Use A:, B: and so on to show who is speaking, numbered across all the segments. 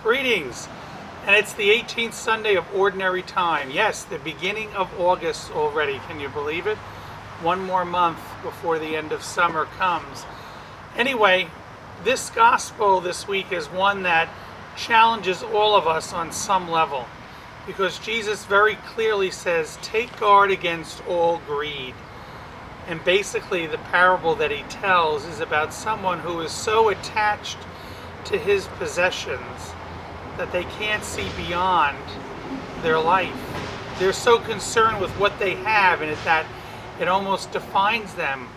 A: Greetings, and it's the 18th Sunday of Ordinary Time. Yes, the beginning of August already. Can you believe it? One more month before the end of summer comes. Anyway, this gospel this week is one that challenges all of us on some level, because Jesus very clearly says, take guard against all greed. And basically the parable that he tells is about someone who is so attached to his possessions that they can't see beyond their life. They're so concerned with what they have, and that it almost defines them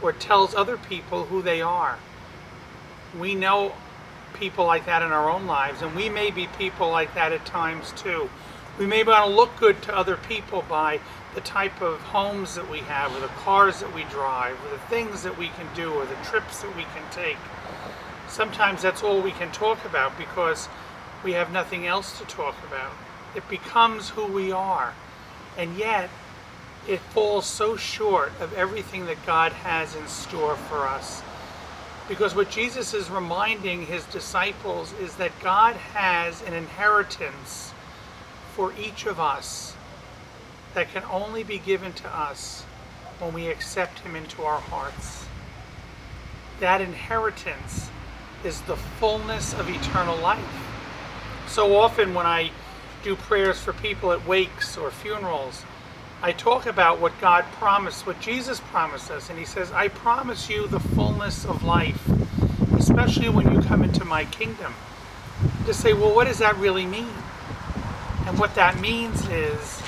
A: or tells other people who they are. We know people like that in our own lives, and we may be people like that at times too. We may want to look good to other people by the type of homes that we have, or the cars that we drive, or the things that we can do, or the trips that we can take. Sometimes that's all we can talk about because we have nothing else to talk about. It becomes who we are, and yet it falls so short of everything that God has in store for us. Because what Jesus is reminding his disciples is that God has an inheritance for each of us that can only be given to us when we accept him into our hearts. That inheritance is the fullness of eternal life. So often when I do prayers for people at wakes or funerals, I talk about what God promised, what Jesus promised us, and he says, I promise you the fullness of life, especially when you come into my kingdom. To say, well, what does that really mean? And what that means is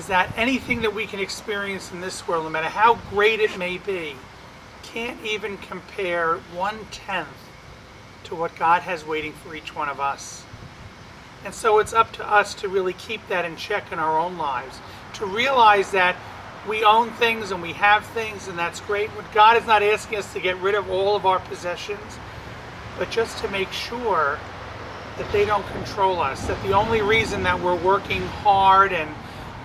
A: that anything that we can experience in this world, no matter how great it may be, can't even compare 1/10 to what God has waiting for each one of us. And so it's up to us to really keep that in check in our own lives, to realize that we own things and we have things, and that's great. But God is not asking us to get rid of all of our possessions, but just to make sure that they don't control us, that the only reason that we're working hard and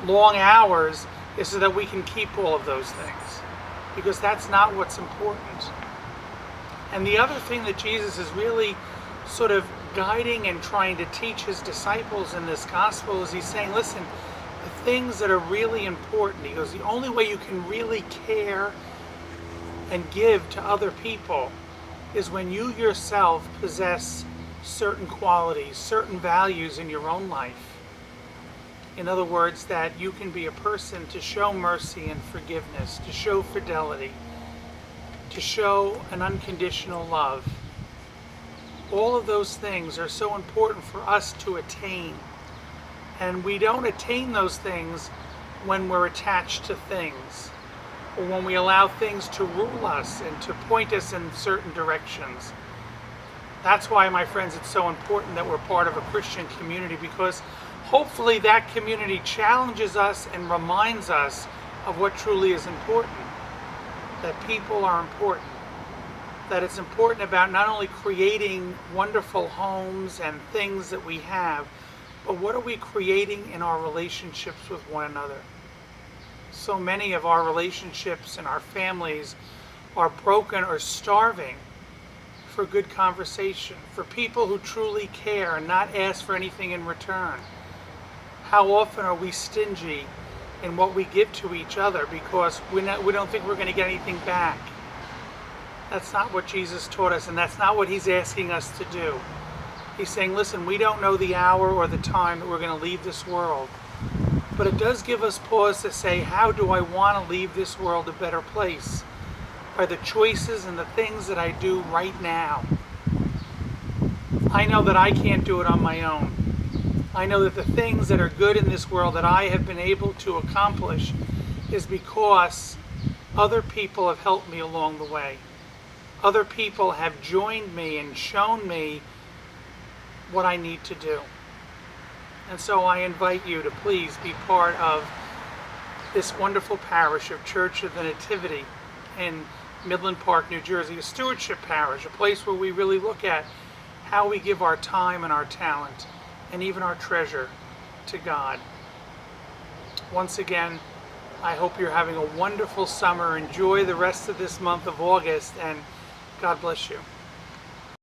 A: long hours is so that we can keep all of those things, because that's not what's important. And the other thing that Jesus is really sort of guiding and trying to teach his disciples in this gospel is he's saying, listen, the things that are really important, he goes, the only way you can really care and give to other people is when you yourself possess certain qualities, certain values in your own life. In other words, that you can be a person to show mercy and forgiveness, to show fidelity, to show an unconditional love. All of those things are so important for us to attain. And we don't attain those things when we're attached to things, or when we allow things to rule us and to point us in certain directions. That's why, my friends, it's so important that we're part of a Christian community, because hopefully that community challenges us and reminds us of what truly is important. That people are important. That it's important about not only creating wonderful homes and things that we have, but what are we creating in our relationships with one another? So many of our relationships and our families are broken or starving for good conversation, for people who truly care and not ask for anything in return. How often are we stingy in what we give to each other because we don't think we're going to get anything back? That's not what Jesus taught us, and that's not what he's asking us to do. He's saying, listen, we don't know the hour or the time that we're going to leave this world, but it does give us pause to say, how do I want to leave this world a better place? By the choices and the things that I do right now. I know that I can't do it on my own. I know that the things that are good in this world that I have been able to accomplish is because other people have helped me along the way. Other people have joined me and shown me what I need to do. And so I invite you to please be part of this wonderful parish of Church of the Nativity in Midland Park, New Jersey, a stewardship parish, a place where we really look at how we give our time and our talent and even our treasure to God. Once again, I hope you're having a wonderful summer. Enjoy the rest of this month of August, and God bless you.